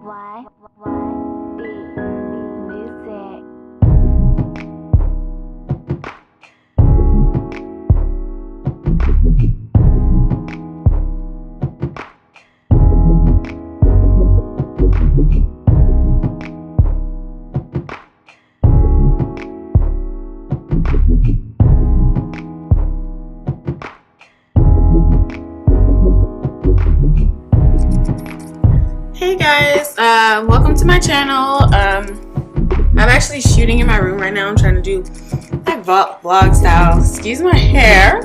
Music. Hey guys, welcome to my channel. I'm actually shooting in my room right now. I'm trying to do like vlog style. Excuse my hair.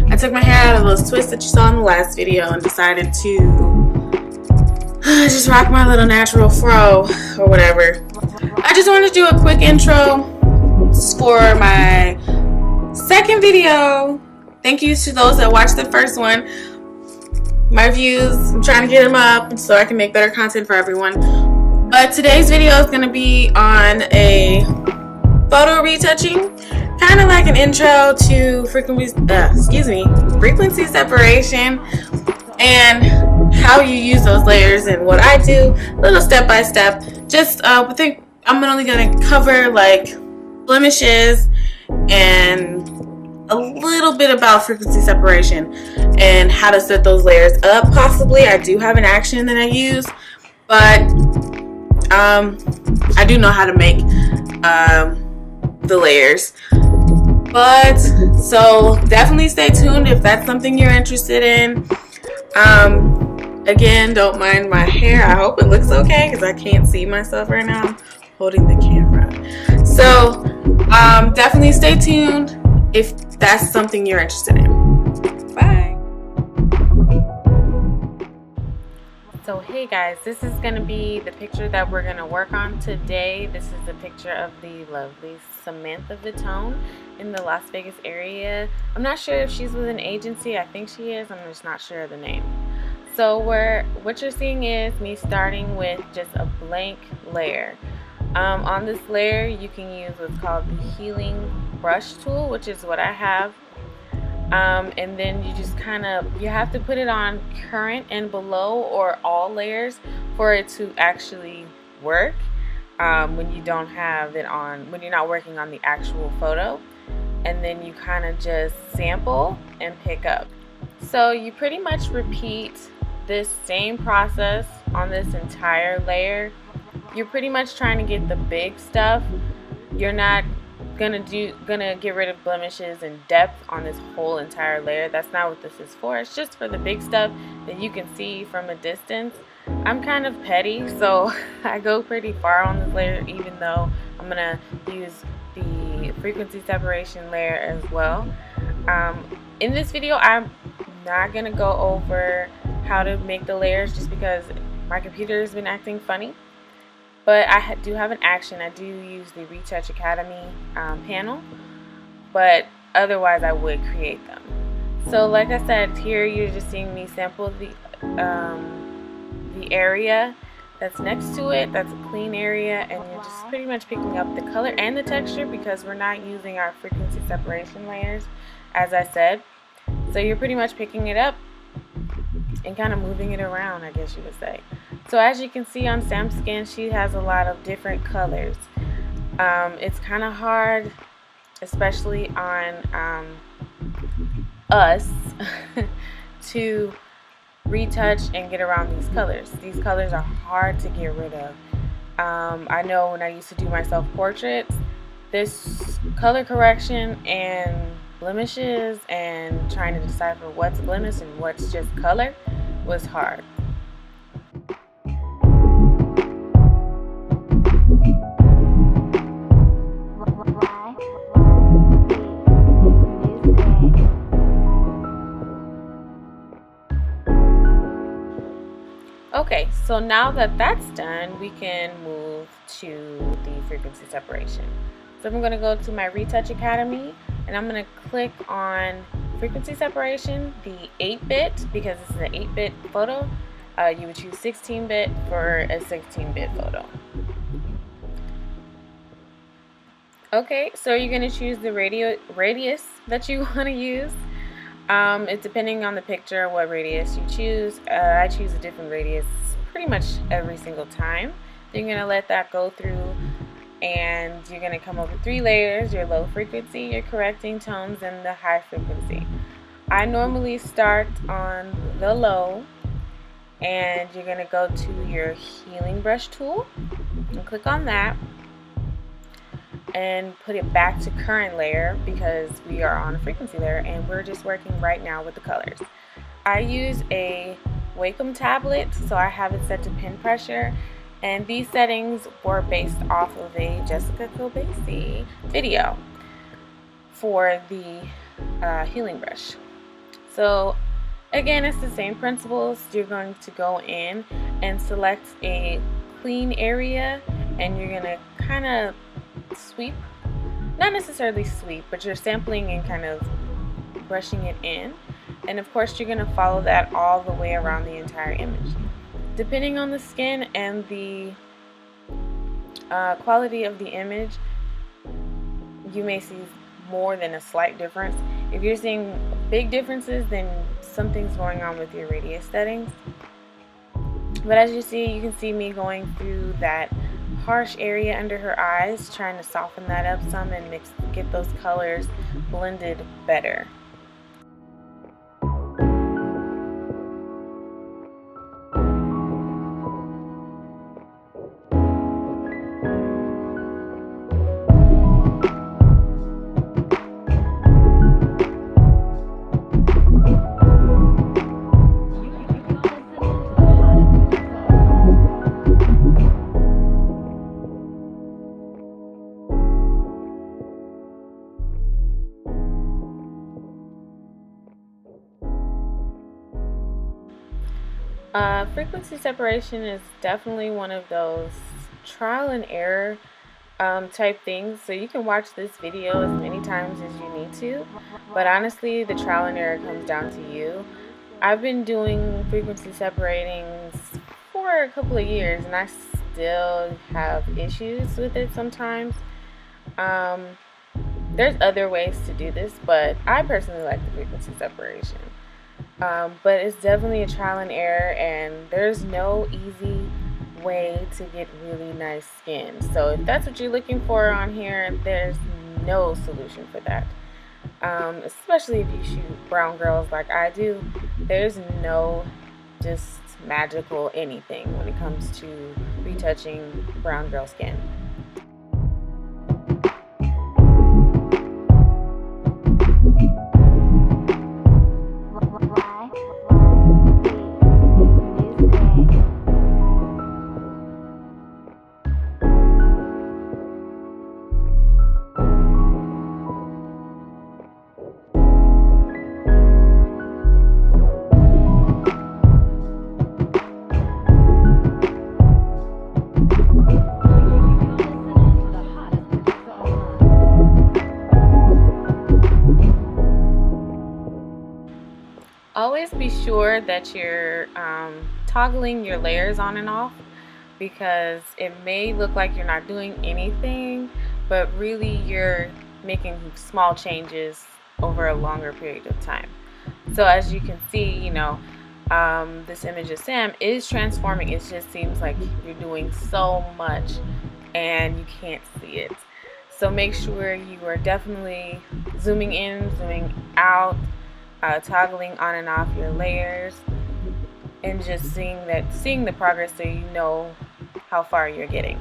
I took my hair out of those twists that you saw in the last video and decided to just rock my little natural fro or whatever. I just wanted to do a quick intro for my second video. Thank you to those that watched the first one. My views, I'm trying to get them up so I can make better content for everyone. But today's video is going to be on a photo retouching, kind of like an intro to frequency separation and how you use those layers and what I do, a little step by step. Just I think I'm only going to cover like blemishes and a little bit about frequency separation and how to set those layers up. Possibly I do have an action that I use, but I do know how to make the layers. But so definitely stay tuned if that's something you're interested in. Again, don't mind my hair. I hope it looks okay because I can't see myself right now. I'm holding the camera. So definitely stay tuned if that's something you're interested in. Bye. So hey guys, this is going to be the picture that we're going to work on today. This is a picture of the lovely Samantha Vitone in the Las Vegas area. I'm not sure if she's with an agency. I think she is. I'm just not sure of the name. So what you're seeing is me starting with just a blank layer. On this layer you can use what's called the healing brush tool, which is what I have. And then you just you have to put it on current and below or all layers for it to actually work when you don't have it on, when you're not working on the actual photo. And then you kind of just sample and pick up. So you pretty much repeat this same process on this entire layer. You're pretty much trying to get the big stuff. You're not gonna get rid of blemishes and depth on this whole entire layer. That's not what this is for. It's just for the big stuff that you can see from a distance. I'm kind of petty, so I go pretty far on this layer, even though I'm gonna use the frequency separation layer as well. In this video I'm not gonna go over how to make the layers just because my computer has been acting funny. But I do have an action. I do use the Retouch Academy panel, but otherwise I would create them. So like I said, here you're just seeing me sample the area that's next to it. That's a clean area, and you're just pretty much picking up the color and the texture because we're not using our frequency separation layers, as I said. So you're pretty much picking it up and kind of moving it around, I guess you would say. So as you can see on Sam's skin, she has a lot of different colors. It's kind of hard, especially on us, to retouch and get around these colors. These colors are hard to get rid of. I know when I used to do my self-portraits, this color correction and blemishes and trying to decipher what's blemish and what's just color was hard. Okay, so now that that's done, we can move to the frequency separation. So I'm going to go to my Retouch Academy and I'm going to click on frequency separation, the 8-bit, because this is an 8-bit photo. You would choose 16-bit for a 16-bit photo. Okay, so you're going to choose the radius that you want to use. It's depending on the picture what radius you choose. I choose a different radius pretty much every single time. You're going to let that go through, and you're going to come up with 3 layers: your low frequency, your correcting tones, and the high frequency. I normally start on the low, and you're going to go to your healing brush tool and click on that and put it back to current layer, because we are on a frequency layer and we're just working right now with the colors. I use a Wacom tablet, so I have it set to pin pressure, and these settings were based off of a Jessica Kobasi video for the healing brush. So again, it's the same principles. You're going to go in and select a clean area, and you're going to kind of sweep, not necessarily sweep, but you're sampling and kind of brushing it in. And of course, you're going to follow that all the way around the entire image. Depending on the skin and the quality of the image, you may see more than a slight difference. If you're seeing big differences, then something's going on with your radius settings. But as you can see me going through that harsh area under her eyes, trying to soften that up some and get those colors blended better. Frequency separation is definitely one of those trial and error type things. So you can watch this video as many times as you need to, but honestly, the trial and error comes down to you. I've been doing frequency separating for a couple of years, and I still have issues with it sometimes. There's other ways to do this, but I personally like the frequency separation. But it's definitely a trial and error, and there's no easy way to get really nice skin. So if that's what you're looking for on here, there's no solution for that. Especially if you shoot brown girls like I do, there's no just magical anything when it comes to retouching brown girl skin. Always be sure that you're toggling your layers on and off, because it may look like you're not doing anything, but really you're making small changes over a longer period of time. So as you can see, this image of Sam is transforming. It just seems like you're doing so much and you can't see it. So make sure you are definitely zooming in, zooming out, toggling on and off your layers, and just seeing the progress so you know how far you're getting.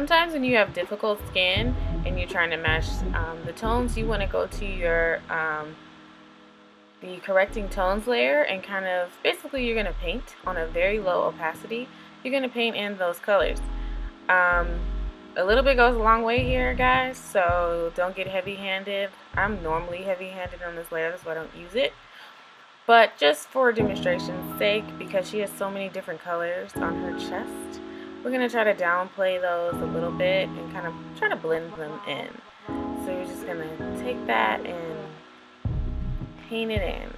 sometimes when you have difficult skin and you're trying to match the tones, you want to go to your the correcting tones layer and kind of, basically you're going to paint on a very low opacity. You're going to paint in those colors. A little bit goes a long way here, guys, so don't get heavy-handed. I'm normally heavy-handed on this layer, that's why I don't use it. But just for demonstration's sake, because she has so many different colors on her chest, we're going to try to downplay those a little bit and kind of try to blend them in. So we're just going to take that and paint it in.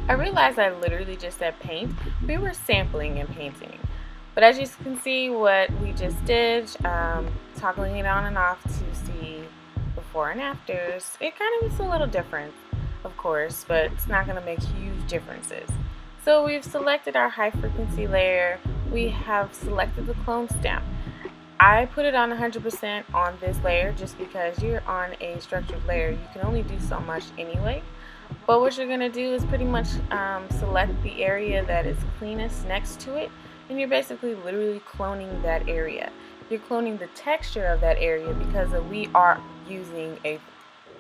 I realized I literally just said paint. We were sampling and painting. But as you can see, what we just did, toggling it on and off to see before and afters, it kind of is a little different, of course, but it's not going to make huge differences. So we've selected our high frequency layer. We have selected the clone stamp. I put it on 100% on this layer just because you're on a structured layer. You can only do so much anyway. But what you're going to do is pretty much select the area that is cleanest next to it, and you're basically literally cloning that area. You're cloning the texture of that area because we are using a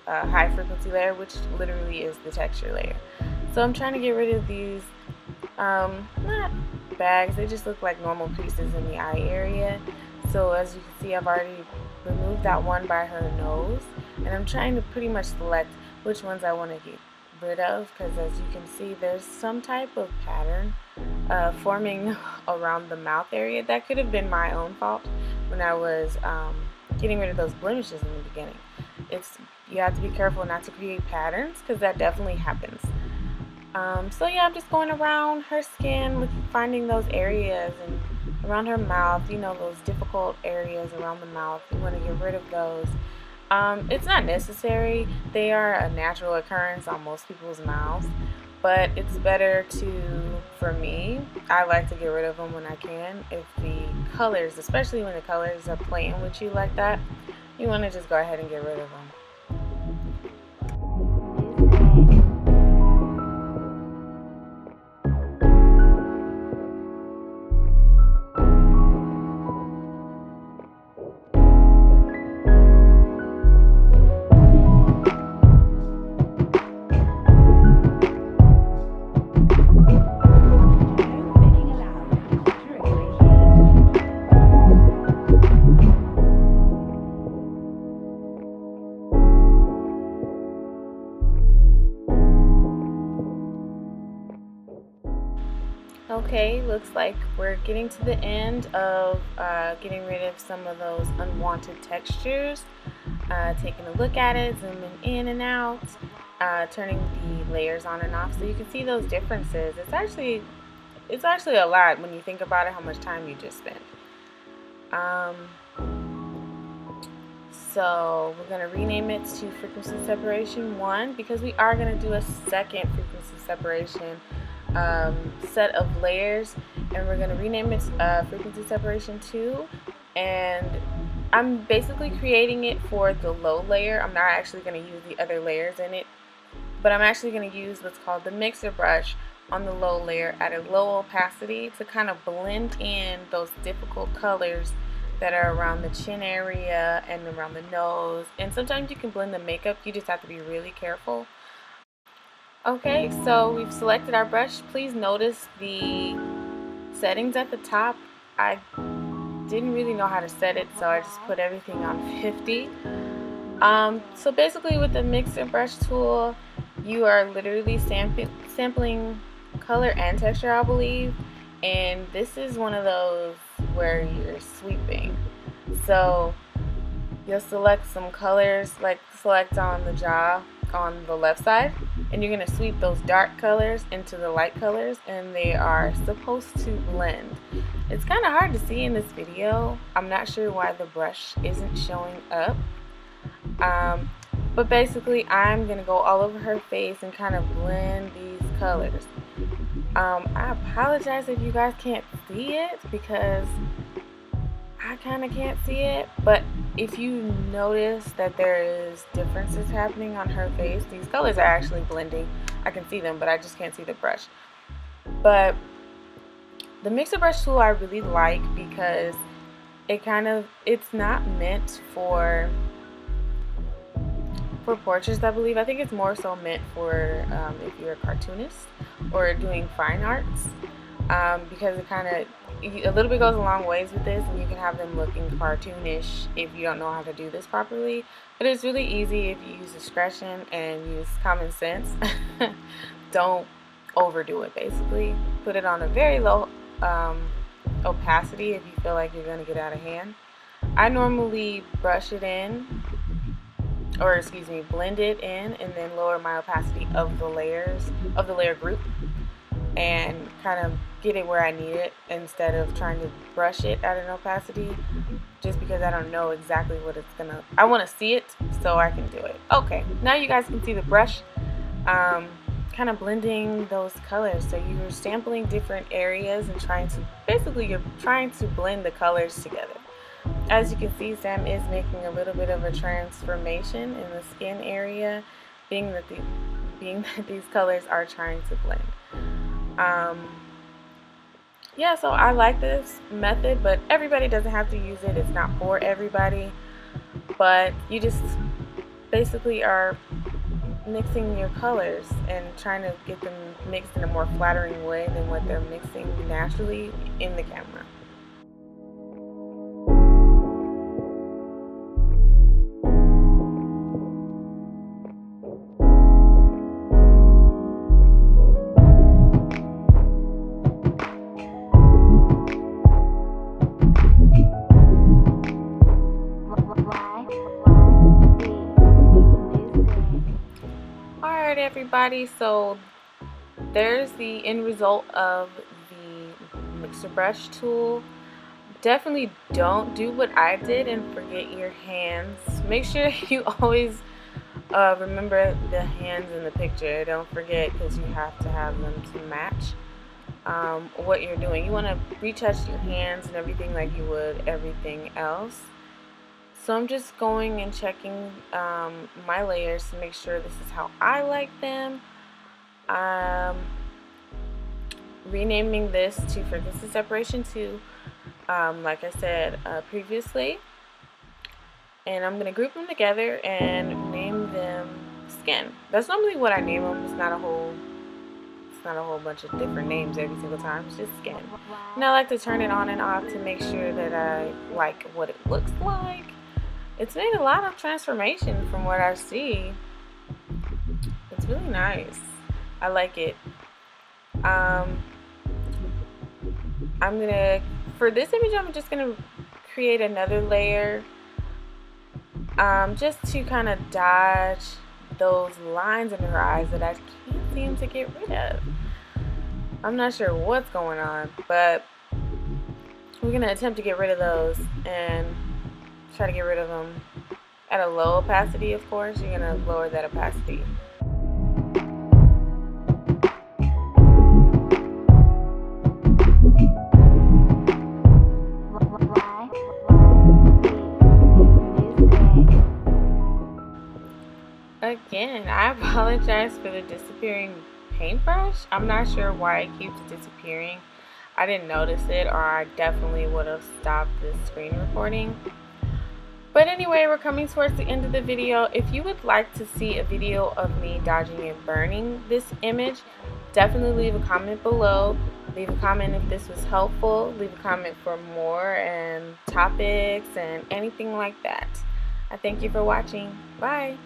high frequency layer, which literally is the texture layer. So I'm trying to get rid of these, not bags, they just look like normal creases in the eye area. So as you can see, I've already removed that one by her nose, and I'm trying to pretty much select which ones I want to get rid of, because as you can see, there's some type of pattern forming around the mouth area. That could have been my own fault when I was getting rid of those blemishes in the beginning. You have to be careful not to create patterns, because that definitely happens. So yeah, I'm just going around her skin, finding those areas, and around her mouth, you know, those difficult areas around the mouth. You want to get rid of those. It's not necessary. They are a natural occurrence on most people's mouths, but it's better for me, I like to get rid of them when I can. If the colors, especially when the colors are playing with you like that, you want to just go ahead and get rid of them. Okay, looks like we're getting to the end of getting rid of some of those unwanted textures. Taking a look at it, zooming in and out, turning the layers on and off so you can see those differences. It's actually a lot when you think about it, how much time you just spent. So we're going to rename it to Frequency Separation 1 because we are going to do a second frequency separation set of layers, and we're going to rename it Frequency Separation 2, and I'm basically creating it for the low layer. I'm not actually going to use the other layers in it, but I'm actually going to use what's called the mixer brush on the low layer at a low opacity to kind of blend in those difficult colors that are around the chin area and around the nose. And sometimes you can blend the makeup, you just have to be really careful. Okay, so we've selected our brush. Please notice the settings at the top. I didn't really know how to set it, so I just put everything on 50. So basically with the mixer brush tool, you are literally sampling color and texture, I believe, and this is one of those where you're sweeping. So you'll select some colors, like select on the jaw on the left side, and you're going to sweep those dark colors into the light colors, and they are supposed to blend. It's kind of hard to see in this video. I'm not sure why the brush isn't showing up, but basically I'm going to go all over her face and kind of blend these colors. I apologize if you guys can't see it because I kind of can't see it, but if you notice that there is differences happening on her face, these colors are actually blending. I can see them, but I just can't see the brush. But the mixer brush tool I really like because it's not meant for portraits, I believe. I think it's more so meant for if you're a cartoonist or doing fine arts, because it kind of a little bit goes a long ways with this, and you can have them looking cartoonish if you don't know how to do this properly. But it's really easy if you use discretion and use common sense. Don't overdo it. Basically, put it on a very low opacity if you feel like you're going to get out of hand. I normally brush it in, or excuse me, blend it in, and then lower my opacity of the layers of the layer group, and kind of get it where I need it instead of trying to brush it at an opacity, just because I don't know exactly what it's gonna. I want to see it so I can do it. Okay, now you guys can see the brush kind of blending those colors. So you're sampling different areas and you're trying to blend the colors together. As you can see, Sam is making a little bit of a transformation in the skin area, being that these colors are trying to blend. Yeah, so I like this method, but everybody doesn't have to use it. It's not for everybody, but you just basically are mixing your colors and trying to get them mixed in a more flattering way than what they're mixing naturally in the camera. Alright everybody, so there's the end result of the mixer brush tool. Definitely don't do what I did and forget your hands. Make sure you always remember the hands in the picture. Don't forget, because you have to have them to match what you're doing. You want to retouch your hands and everything like you would everything else. So I'm just going and checking my layers to make sure this is how I like them. Renaming this to Frequency Separation 2, like I said previously. And I'm going to group them together and name them Skin. That's normally what I name them. It's not a whole bunch of different names every single time. It's just Skin. And I like to turn it on and off to make sure that I like what it looks like. It's made a lot of transformation from what I see. It's really nice. I like it. For this image, I'm just gonna create another layer, just to kind of dodge those lines in her eyes that I can't seem to get rid of. I'm not sure what's going on, but we're gonna attempt to get rid of those and try to get rid of them at a low opacity. Of course, you're gonna lower that opacity. Again, I apologize for the disappearing paintbrush. I'm not sure why it keeps disappearing. I didn't notice it, or I definitely would have stopped the screen recording. But anyway, we're coming towards the end of the video. If you would like to see a video of me dodging and burning this image, definitely leave a comment below. Leave a comment if this was helpful. Leave a comment for more and topics and anything like that. I thank you for watching. Bye.